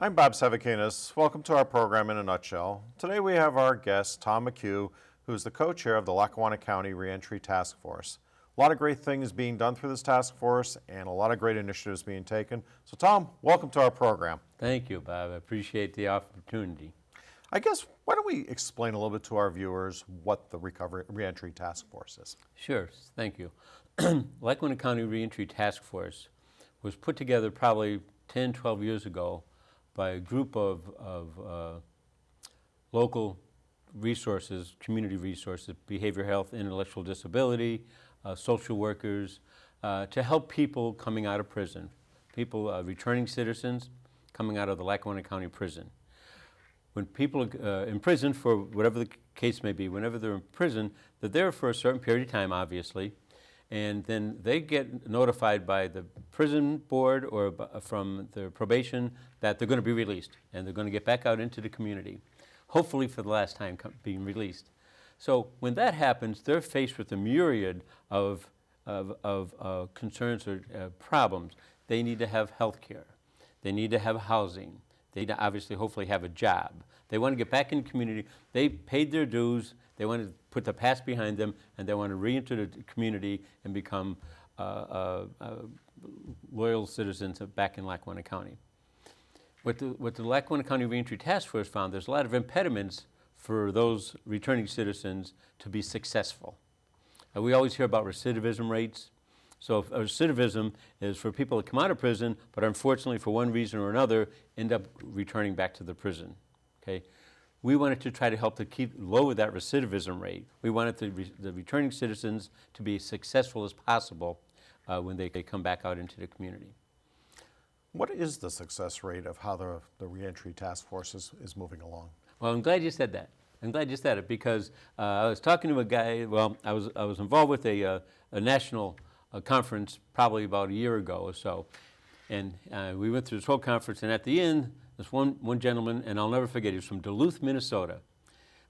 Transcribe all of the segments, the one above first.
I'm Bob Savakinus. Welcome to our program in a nutshell. Today we have our guest, Tom McHugh, who's the co-chair of the Lackawanna County Re-entry Task Force. A lot of great things being done through this task force and a lot of great initiatives being taken. So Tom, welcome to our program. Thank you, Bob. I appreciate the opportunity. I guess, why don't we explain a little bit to our viewers what the Reentry Task Force is? Sure, thank you. Lackawanna County Reentry Task Force was put together probably 10, 12 years ago by a group of local resources, community resources, behavioral health, intellectual disability, social workers, to help people coming out of prison, people, returning citizens coming out of the Lackawanna County prison. When people are in prison, for whatever the case may be, whenever they're in prison, they're there for a certain period of time, obviously, and then they get notified by the prison board or from their probation that they're going to be released and they're going to get back out into the community, hopefully for the last time being released. So when that happens, they're faced with a myriad of concerns or problems. They need to have health care. They need to have housing. They obviously, hopefully, have a job. They want to get back in the community. They paid their dues. They want to put the past behind them, and they want to re-enter the community and become loyal citizens back in Lackawanna County. What the Lackawanna County Reentry Task Force found, there's a lot of impediments for those returning citizens to be successful. We always hear about recidivism rates. So recidivism is for people that come out of prison, but unfortunately for one reason or another, end up returning back to the prison, okay? We wanted to try to help to lower that recidivism rate. We wanted the returning citizens to be as successful as possible when they come back out into the community. What is the success rate of how the Reentry Task Force is moving along? Well, I'm glad you said that. I'm glad you said it because I was talking to a guy, well, I was involved with a national conference probably about a year ago or so. And we went through this whole conference, and at the end, this one gentleman, and I'll never forget, he was from Duluth, Minnesota.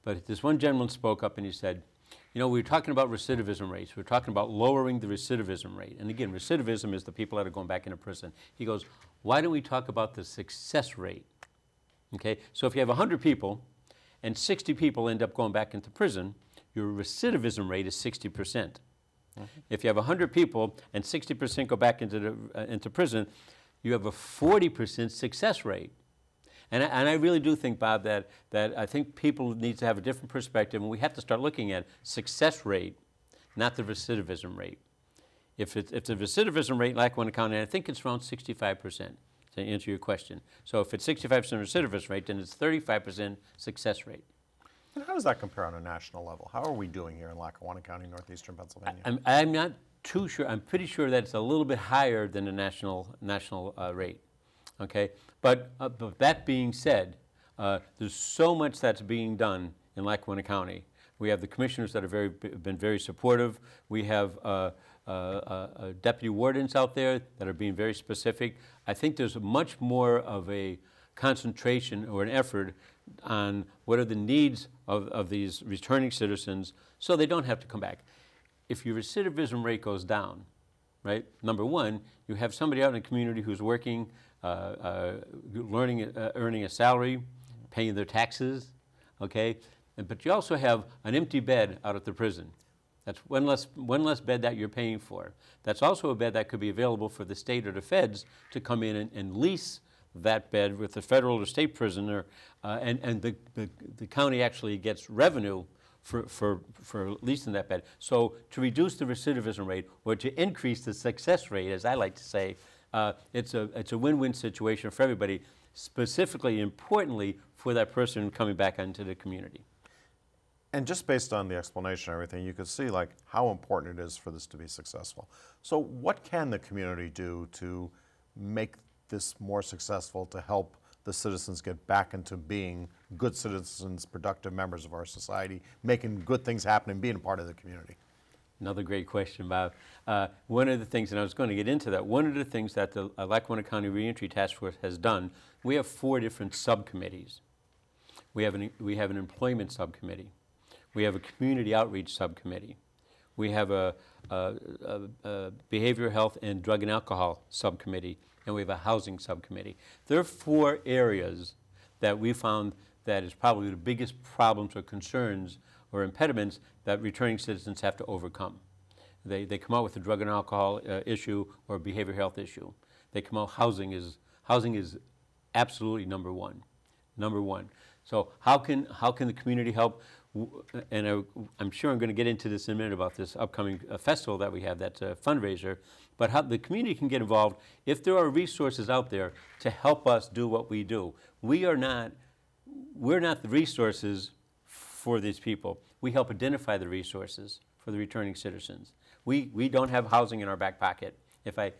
But this one gentleman spoke up and he said, you know, we were talking about recidivism rates. We were talking about lowering the recidivism rate. And again, recidivism is the people that are going back into prison. He goes, why don't we talk about the success rate? Okay, so if you have 100 people and 60 people end up going back into prison, your recidivism rate is 60%. Mm-hmm. If you have 100 people and 60% go back into prison, you have a 40% success rate. And I really do think, Bob, that I think people need to have a different perspective, and we have to start looking at success rate, not the recidivism rate. If the recidivism rate in Lackawanna County, I think it's around 65%, to answer your question. So if it's 65% recidivism rate, then it's 35% success rate. And how does that compare on a national level? How are we doing here in Lackawanna County, northeastern Pennsylvania? I'm not too sure. I'm pretty sure that it's a little bit higher than the national rate. Okay, but that being said, there's so much that's being done in Lackawanna County. We have the commissioners that have been very supportive. We have deputy wardens out there that are being very specific. I think there's much more of a concentration or an effort on what are the needs of these returning citizens so they don't have to come back. If your recidivism rate goes down, right, number one, you have somebody out in the community who's working, earning a salary, paying their taxes, okay? But you also have an empty bed out at the prison. That's one less bed that you're paying for. That's also a bed that could be available for the state or the feds to come in and lease that bed with the federal or state prisoner, and the county actually gets revenue for leasing that bed. So to reduce the recidivism rate or to increase the success rate, as I like to say, it's a win-win situation for everybody, specifically, importantly, for that person coming back into the community. And just based on the explanation and everything, you could see like how important it is for this to be successful. So what can the community do to make this more successful, to help the citizens get back into being good citizens, productive members of our society, making good things happen and being a part of the community? Another great question, Bob. One of the things, and I was going to get into that, one of the things that the Lackawanna County Reentry Task Force has done, we have 4 different subcommittees. We have an employment subcommittee. We have a community outreach subcommittee. We have a behavioral health and drug and alcohol subcommittee, and we have a housing subcommittee. There are 4 areas that we found that is probably the biggest problems or concerns or impediments that returning citizens have to overcome. They come out with a drug and alcohol issue or a behavioral health issue. They come out, housing is absolutely number one. So how can the community help? And I'm sure I'm going to get into this in a minute about this upcoming festival that we have, that's a fundraiser, but how the community can get involved if there are resources out there to help us do what we do. We're not the resources for these people. We help identify the resources for the returning citizens. We don't have housing in our back pocket.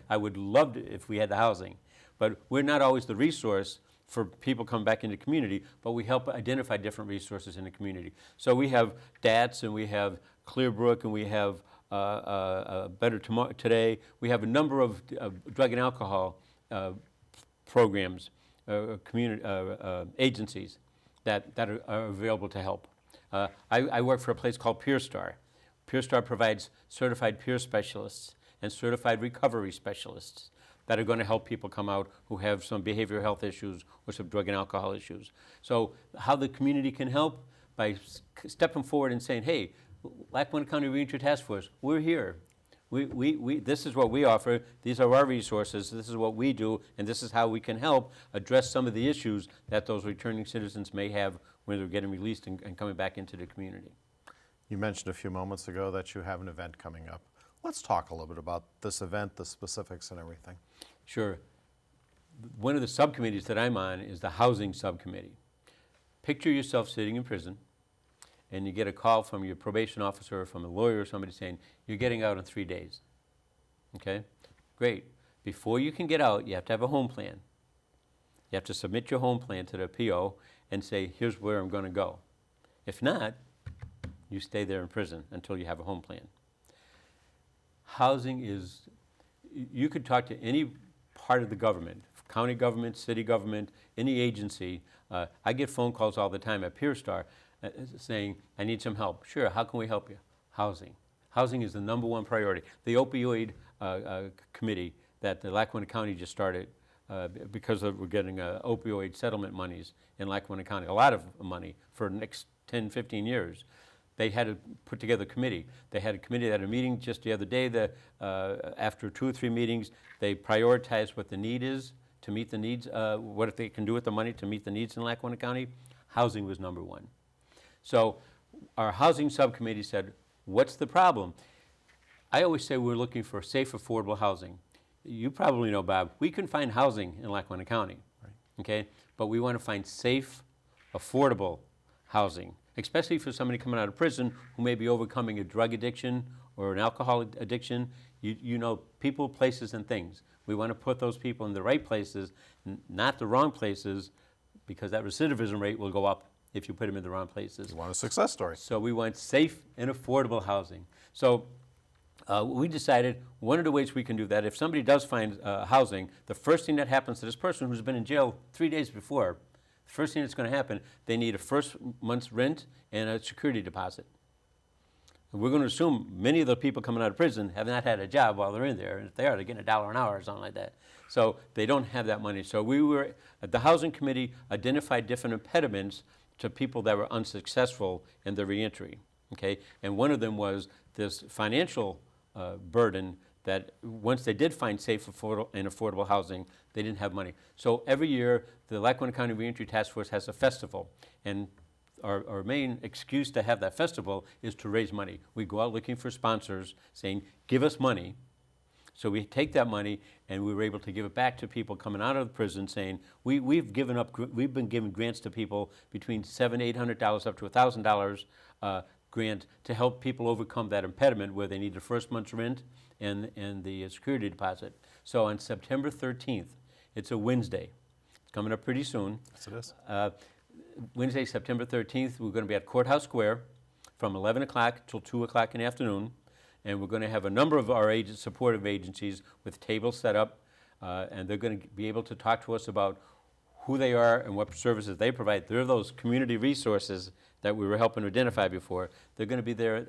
I would love to if we had the housing, but we're not always the resource for people coming back into the community, but we help identify different resources in the community. So we have DATS, and we have Clearbrook, and we have Better Tomorrow Today. We have a number of drug and alcohol programs, community agencies that are available to help. I work for a place called PeerStar. PeerStar provides certified peer specialists and certified recovery specialists that are going to help people come out who have some behavioral health issues or some drug and alcohol issues. So how the community can help? By stepping forward and saying, hey, Lackawanna County Reentry Task Force, we're here. This is what we offer. These are our resources. This is what we do, and this is how we can help address some of the issues that those returning citizens may have when they're getting released and coming back into the community. You mentioned a few moments ago that you have an event coming up. Let's talk a little bit about this event, the specifics and everything. Sure. One of the subcommittees that I'm on is the housing subcommittee. Picture yourself sitting in prison, and you get a call from your probation officer or from a lawyer or somebody saying, you're getting out in 3 days. Okay? Great. Before you can get out, you have to have a home plan. You have to submit your home plan to the PO and say, here's where I'm going to go. If not, you stay there in prison until you have a home plan. Housing is, you could talk to any part of the government, county government, city government, any agency. I get phone calls all the time at PeerStar saying, I need some help. Sure, how can we help you? Housing. Housing is the #1 priority. The opioid committee that the Lackawanna County just started because we're getting opioid settlement monies in Lackawanna County, a lot of money for the next 10, 15 years. They had to put together a committee. They had a committee that had a meeting just the other day. After 2 or 3 meetings, they prioritized what the need is to meet the needs, what if they can do with the money to meet the needs in Lackawanna County. Housing was #1. So our housing subcommittee said, what's the problem? I always say we're looking for safe, affordable housing. You probably know, Bob, we can find housing in Lackawanna County, right. Okay? But we want to find safe, affordable housing, especially for somebody coming out of prison who may be overcoming a drug addiction or an alcohol addiction. You know, people, places, and things. We want to put those people in the right places, not the wrong places, because that recidivism rate will go up if you put them in the wrong places. You want a success story. So we want safe and affordable housing. So we decided one of the ways we can do that, if somebody does find housing, the first thing that happens to this person who's been in jail 3 days before, the first thing that's going to happen, they need a first month's rent and a security deposit. And we're going to assume many of the people coming out of prison have not had a job while they're in there, and if they are, they're getting $1 an hour or something like that. So they don't have that money. So the housing committee identified different impediments to people that were unsuccessful in their reentry. Okay, and one of them was this financial burden that once they did find safe and affordable housing, they didn't have money. So every year, the Lackawanna County Reentry Task Force has a festival, and our main excuse to have that festival is to raise money. We go out looking for sponsors saying, give us money. So we take that money and we were able to give it back to people coming out of the prison saying, we've been giving grants to people between $700, $800 up to $1,000 grant to help people overcome that impediment where they need the first month's rent and the security deposit. So on September 13th, it's a Wednesday. It's coming up pretty soon. Yes, it is. Wednesday, September 13th, we're going to be at Courthouse Square from 11 o'clock till 2 o'clock in the afternoon. And we're going to have a number of our supportive agencies with tables set up, and they're going to be able to talk to us about who they are and what services they provide. They're those community resources that we were helping to identify before. They're going to be there.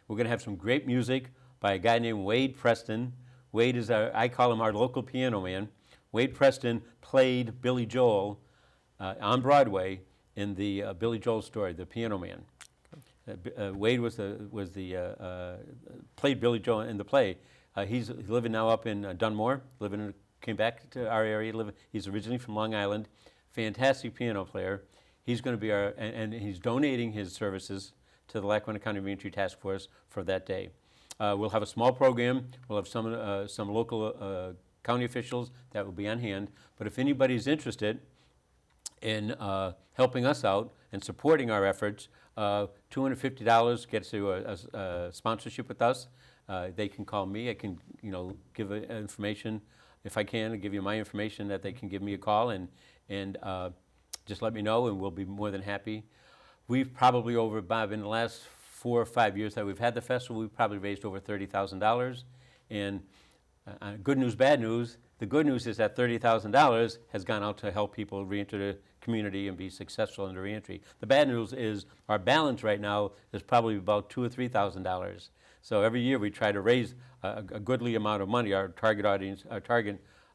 We're going to have some great music by a guy named Wade Preston. Wade is I call him our local piano man. Wade Preston played Billy Joel on Broadway in the Billy Joel story, The Piano Man. Wade played Billy Joel in the play. He's living now up in Dunmore. Came back to our area. He's originally from Long Island. Fantastic piano player. He's going to be and he's donating his services to the Lackawanna County Re-entry Task Force for that day. We'll have a small program. We'll have some local county officials that will be on hand. But if anybody's interested in helping us out and supporting our efforts, $250 gets you a sponsorship with us. They can call me. I can, give information. If I can, I'll give you my information that they can give me a call and just let me know, and we'll be more than happy. We've probably in the last 4 or 5 years that we've had the festival, we've probably raised over $30,000. And good news, bad news. The good news is that $30,000 has gone out to help people reenter the community and be successful in the reentry. The bad news is our balance right now is probably about $2,000 or $3,000. So every year we try to raise a goodly amount of money. Our target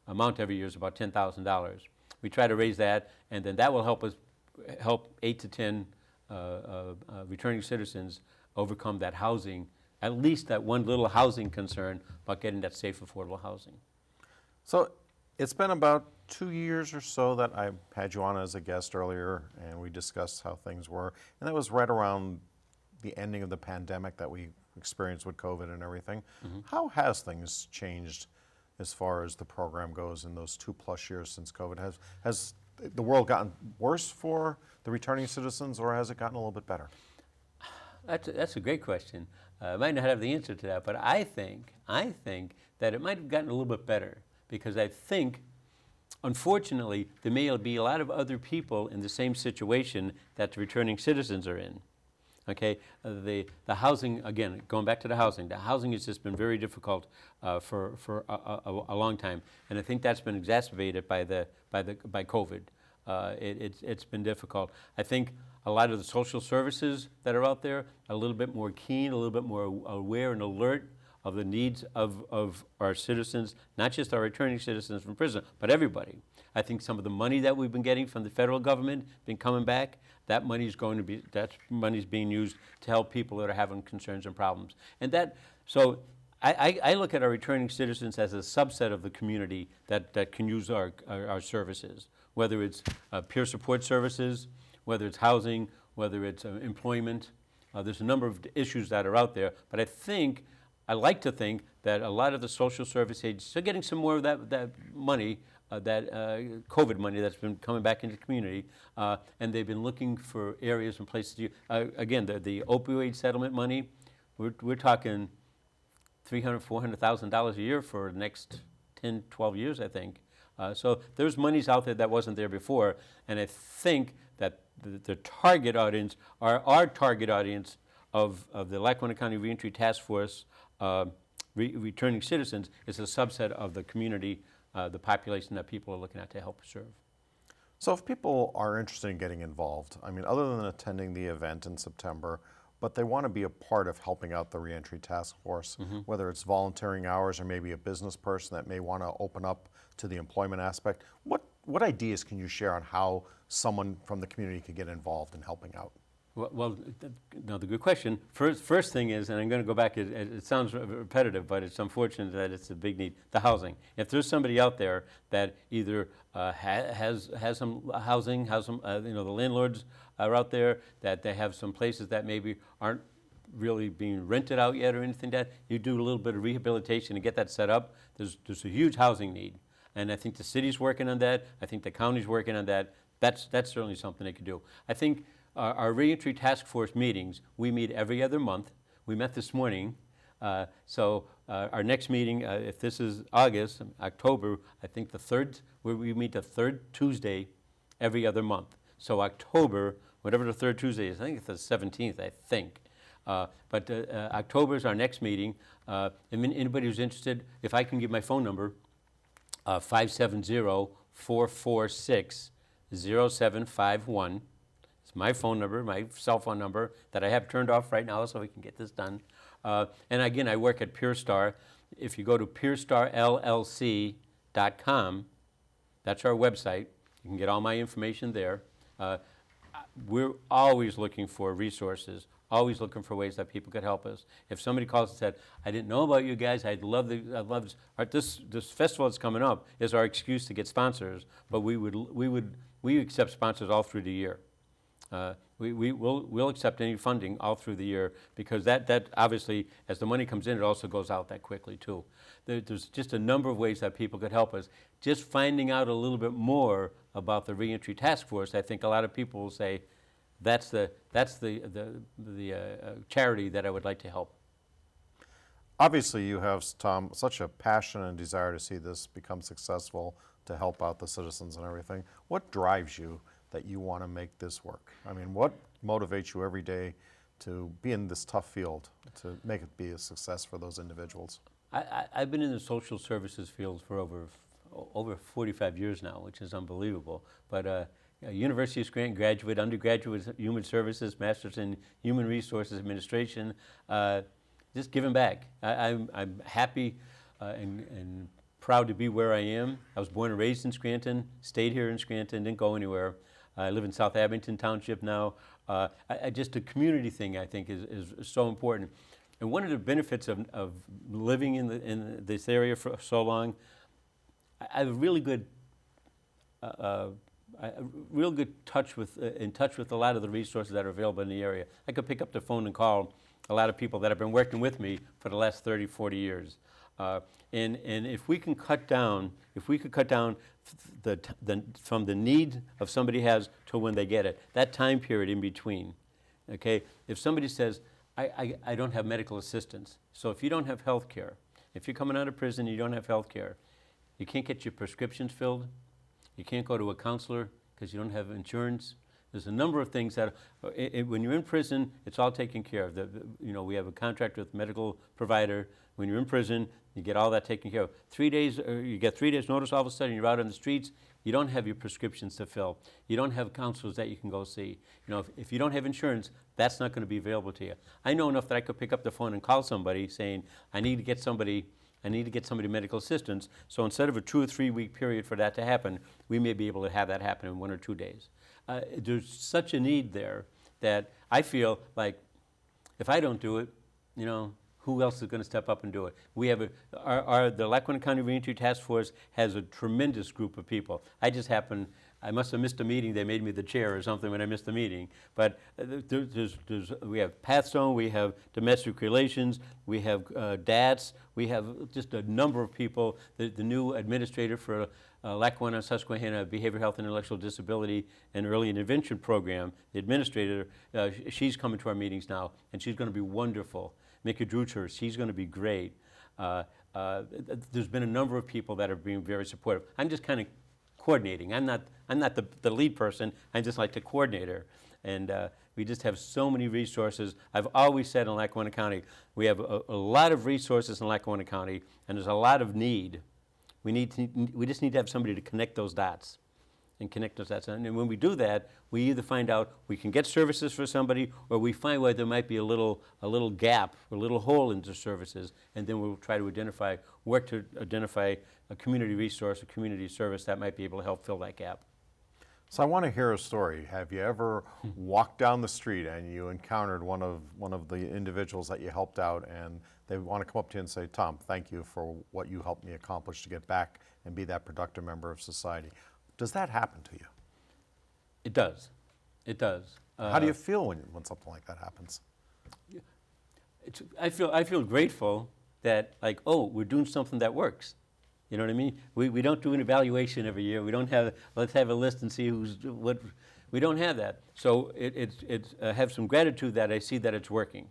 amount every year is about $10,000. We try to raise that, and then that will help 8 to 10 returning citizens overcome that housing, at least that one little housing concern about getting that safe, affordable housing. So it's been about 2 years or so that I had you on as a guest earlier, and we discussed how things were. And that was right around the ending of the pandemic that we experienced with COVID and everything. Mm-hmm. How has things changed as far as the program goes in those 2+ years since COVID? Has the world gotten worse for the returning citizens, or has it gotten a little bit better? That's a great question. I might not have the answer to that, but I think that it might have gotten a little bit better, because I think, unfortunately, there may be a lot of other people in the same situation that the returning citizens are in. Okay, the housing, again, going back to the housing has just been very difficult for a long time, and I think that's been exacerbated by COVID. It's been difficult. I think a lot of the social services that are out there are a little bit more keen, a little bit more aware and alert of the needs of our citizens, not just our returning citizens from prison, but everybody. I think some of the money that we've been getting from the federal government been coming back. That money's being used to help people that are having concerns and problems. And so I look at our returning citizens as a subset of the community that can use our services, whether it's peer support services, whether it's housing, whether it's employment. There's a number of issues that are out there, but I like to think that a lot of the social service agencies are getting some more of that money, COVID money that's been coming back into the community, and they've been looking for areas and places to use. Again, the opioid settlement money, we're talking $300,000, $400,000 a year for the next 10, 12 years, I think. So there's monies out there that wasn't there before, and I think that the target audience, our target audience of the Lackawanna County Re-entry Task Force returning citizens is a subset of the community, the population that people are looking at to help serve. So if people are interested in getting involved, I mean, other than attending the event in September, but they want to be a part of helping out the Reentry Task Force, mm-hmm. whether it's volunteering hours or maybe a business person that may want to open up to the employment aspect, what ideas can you share on how someone from the community could get involved in helping out? Well, another good question. First thing is, and I'm going to go back, it sounds repetitive, but it's unfortunate that it's a big need, the housing. If there's somebody out there that either has some housing, the landlords are out there, that they have some places that maybe aren't really being rented out yet or anything like that, you do a little bit of rehabilitation and get that set up. There's a huge housing need. And I think the city's working on that. I think the county's working on that. That's certainly something they could do. I think our Reentry Task Force meetings, we meet every other month. We met this morning. So our next meeting, if this is August, October, I think we meet the third Tuesday every other month. So October, whatever the third Tuesday is, I think it's the 17th, I think. But October is our next meeting. Anybody who's interested, if I can give my phone number, 570 446-0751. It's my phone number, my cell phone number that I have turned off right now so we can get this done. And again, I work at Pure Star. If you go to purestarllc.com, that's our website. You can get all my information there. We're always looking for resources, always looking for ways that people could help us. If somebody calls and said, I didn't know about you guys, I'd love this. This festival that's coming up is our excuse to get sponsors, but we accept sponsors all through the year. We'll accept any funding all through the year, because that obviously, as the money comes in, it also goes out that quickly too. There's just a number of ways that people could help us. Just finding out a little bit more about the Reentry Task Force, I think a lot of people will say, that's the charity that I would like to help. Obviously, you have, Tom, such a passion and desire to see this become successful, to help out the citizens and everything. What drives you that you want to make this work? I mean, what motivates you every day to be in this tough field, to make it be a success for those individuals? I've been in the social services field for over 45 years now, which is unbelievable. But University of Scranton graduate, undergraduate human services, master's in human resources administration, just giving back. I'm happy and proud to be where I am. I was born and raised in Scranton, stayed here in Scranton, didn't go anywhere. I live in South Abington Township now. Just a community thing, I think, is so important. And one of the benefits of living in this area for so long, I have a really good, touch with a lot of the resources that are available in the area. I could pick up the phone and call a lot of people that have been working with me for the last 30, 40 years. And if we can cut down, from the need of somebody has to when they get it, that time period in between, okay? If somebody says, I don't have medical assistance, so if you don't have health care, if you're coming out of prison and you don't have health care, you can't get your prescriptions filled, you can't go to a counselor because you don't have insurance. There's a number of things that, when you're in prison, it's all taken care of. We have a contract with a medical provider. When you're in prison, you get all that taken care of. 3 days, you get 3 days notice, all of a sudden you're out on the streets, you don't have your prescriptions to fill. You don't have counselors that you can go see. If you don't have insurance, that's not going to be available to you. I know enough that I could pick up the phone and call somebody saying, I need to get somebody medical assistance. So instead of a 2 or 3 week period for that to happen, we may be able to have that happen in 1 or 2 days. There's such a need there that I feel like if I don't do it, who else is going to step up and do it? We have the Lackawanna County Re-entry Task Force has a tremendous group of people. I must have missed a meeting. They made me the chair or something when I missed the meeting. But we have Pathzone, we have domestic relations, we have DATS, we have just a number of people. The new administrator for Lackawanna, Susquehanna Behavioral Health and Intellectual Disability and Early Intervention Program, the administrator, she's coming to our meetings now, and she's going to be wonderful. McHugh, she's going to be great. There's been a number of people that are being very supportive. I'm just kind of coordinating. I'm not the lead person. I'm just like the coordinator. And we just have so many resources. I've always said in Lackawanna County, we have a lot of resources in Lackawanna County, and there's a lot of need. We just need to have somebody to connect those dots. And when we do that, we either find out we can get services for somebody, or we find where there might be a little gap, a little hole into services, and then we'll try to work to identify a community resource, a community service that might be able to help fill that gap. So I want to hear a story. Have you ever walked down the street and you encountered one of the individuals that you helped out, and they want to come up to you and say, Tom, thank you for what you helped me accomplish to get back and be that productive member of society? Does that happen to you? It does. It does. How do you feel when something like that happens? I feel grateful that, we're doing something that works. You know what I mean? We don't do an evaluation every year. We don't have, let's have a list and see what. We don't have that. So I have some gratitude that I see that it's working.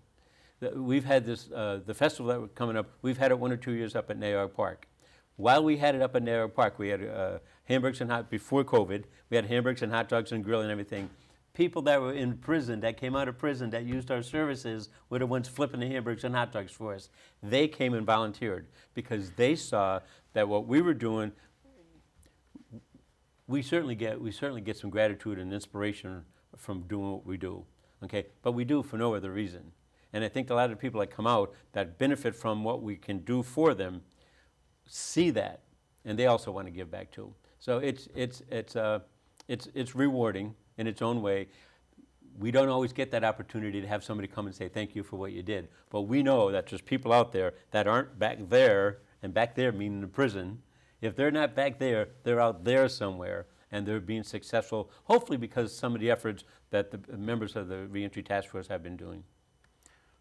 We've had this, the festival that was coming up, we've had it 1 or 2 years up at Nayor Park. While we had it up at Nayor Park, we had hamburgers and before COVID, we had hamburgers and hot dogs and grill and everything. People that were in prison, that came out of prison, that used our services, were the ones flipping the hamburgers and hot dogs for us. They came and volunteered because they saw that what we were doing, we certainly get some gratitude and inspiration from doing what we do, okay? But we do for no other reason. And I think a lot of people that come out that benefit from what we can do for them see that, and they also want to give back too. So it's rewarding in its own way. We don't always get that opportunity to have somebody come and say thank you for what you did. But we know that there's people out there that aren't back there, and back there meaning the prison. If they're not back there, they're out there somewhere, and they're being successful, hopefully because some of the efforts that the members of the Reentry Task Force have been doing.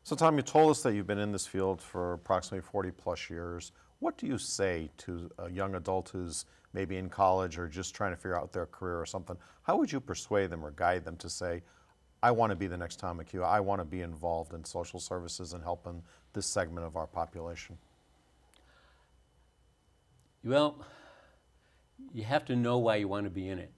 So Tom, you told us that you've been in this field for approximately 40 plus years. What do you say to a young adult who's maybe in college or just trying to figure out their career or something? How would you persuade them or guide them to say, I want to be the next Tom McHugh. I want to be involved in social services and helping this segment of our population? Well, you have to know why you want to be in it,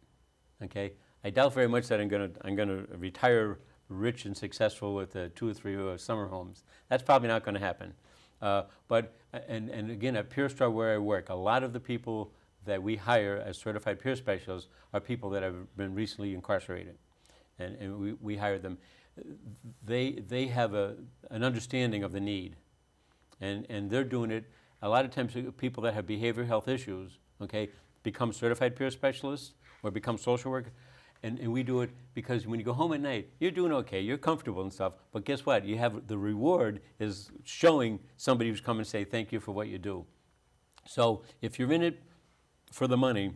okay? I doubt very much that I'm gonna retire rich and successful with 2 or 3 summer homes. That's probably not going to happen. But again, at Peer Star where I work, a lot of the people that we hire as certified peer specialists are people that have been recently incarcerated. And we hire them. They have an understanding of the need, and they're doing it. A lot of times, people that have behavioral health issues, okay, become certified peer specialists or become social workers, and we do it because when you go home at night, you're doing okay, you're comfortable and stuff. But guess what? You have the reward is showing somebody who's come and say thank you for what you do. So if you're in it for the money,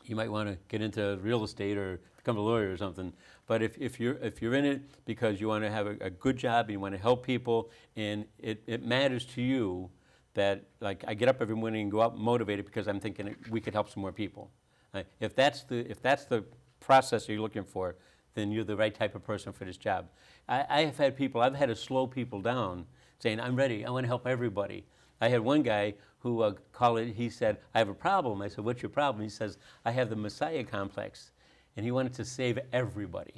you might want to get into real estate or become a lawyer or something. But if you're in it because you want to have a good job, and you want to help people, and it matters to you that, like, I get up every morning and go out motivated because I'm thinking we could help some more people. If that's the process you're looking for, then you're the right type of person for this job. I've had to slow people down saying, I'm ready, I want to help everybody. I had one guy who he said, I have a problem. I said, what's your problem? He says, I have the Messiah complex. And he wanted to save everybody.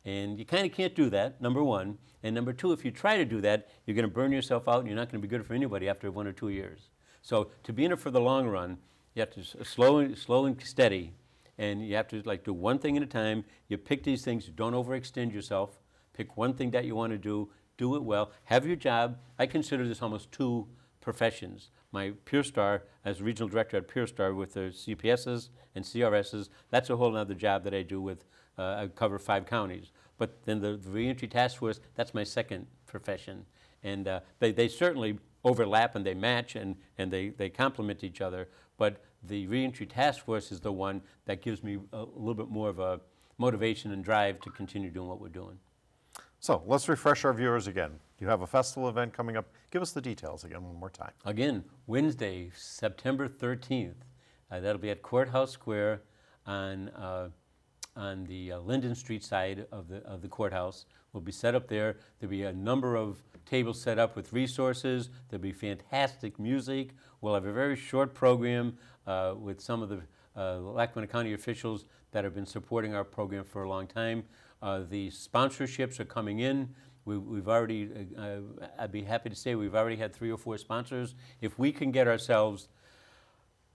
And you kind of can't do that, number one. And number two, if you try to do that, you're going to burn yourself out and you're not going to be good for anybody after 1 or 2 years. So to be in it for the long run, you have to slow and steady. And you have to do one thing at a time. You pick these things, don't overextend yourself. Pick one thing that you want to do it well. Have your job. I consider this almost 2 professions. My Peer Star, as regional director at Peer Star with the CPSs and CRSs, that's a whole other job that I do with, I cover 5 counties. But then the Reentry Task Force, that's my second profession. And they certainly overlap and they match and they complement each other. But the Reentry Task Force is the one that gives me a little bit more of a motivation and drive to continue doing what we're doing. So let's refresh our viewers again. You have a festival event coming up. Give us the details again one more time. Again, Wednesday, September 13th. That'll be at Courthouse Square on the Linden Street side of the courthouse. We'll be set up there. There'll be a number of tables set up with resources. There'll be fantastic music. We'll have a very short program with some of the Lackawanna County officials that have been supporting our program for a long time. The sponsorships are coming in. We've already, I'd be happy to say we've already had 3 or 4 sponsors. If we can get ourselves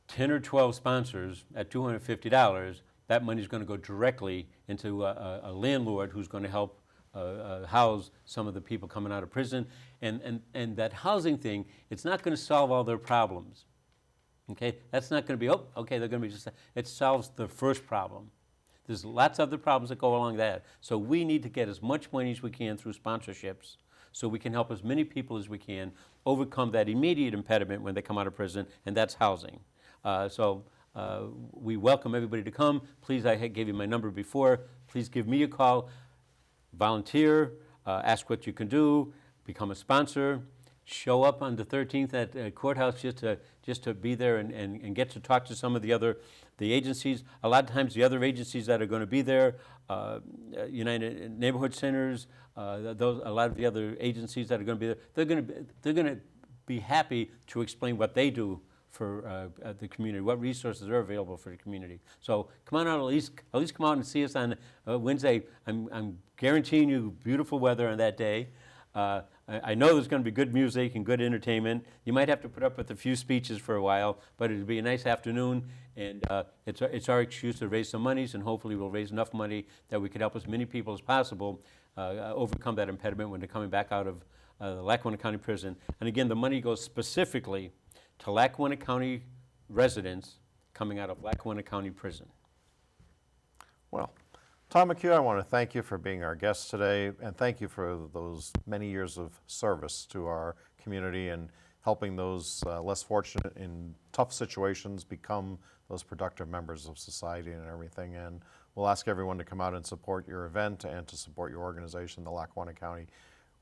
10 or 12 sponsors at $250, that money is going to go directly into a landlord who's going to help house some of the people coming out of prison. And that housing thing, it's not going to solve all their problems. Okay, that's not going to be, oh, okay, they're going to be just, it solves the first problem. There's lots of other problems that go along that. So we need to get as much money as we can through sponsorships so we can help as many people as we can overcome that immediate impediment when they come out of prison, and that's housing. We welcome everybody to come. Please, I gave you my number before. Please give me a call, volunteer, ask what you can do, become a sponsor, show up on the 13th at Courthouse just to be there and get to talk to some of the agencies. A lot of times the other agencies that are going to be there, United Neighborhood Centers, a lot of the other agencies that are going to be there, they're going to be happy to explain what they do for the community, what resources are available for the community. So come on out, at least come out and see us on Wednesday. I'm guaranteeing you beautiful weather on that day. I know there's going to be good music and good entertainment. You might have to put up with a few speeches for a while, but it'll be a nice afternoon, and it's our excuse to raise some monies, and hopefully we'll raise enough money that we could help as many people as possible overcome that impediment when they're coming back out of the Lackawanna County Prison. And again, the money goes specifically to Lackawanna County residents coming out of Lackawanna County Prison. Well, Tom McHugh, I want to thank you for being our guest today, and thank you for those many years of service to our community and helping those less fortunate in tough situations become those productive members of society and everything. And we'll ask everyone to come out and support your event and to support your organization, the Lackawanna County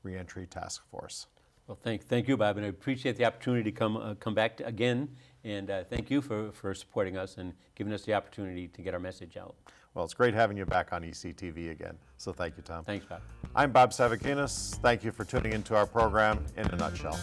Re-entry Task Force. Well, thank you, Bob, and I appreciate the opportunity to come back again, and thank you for supporting us and giving us the opportunity to get our message out. Well, it's great having you back on ECTV again. So thank you, Tom. Thanks, Bob. I'm Bob Savakinus. Thank you for tuning into our program In a Nutshell.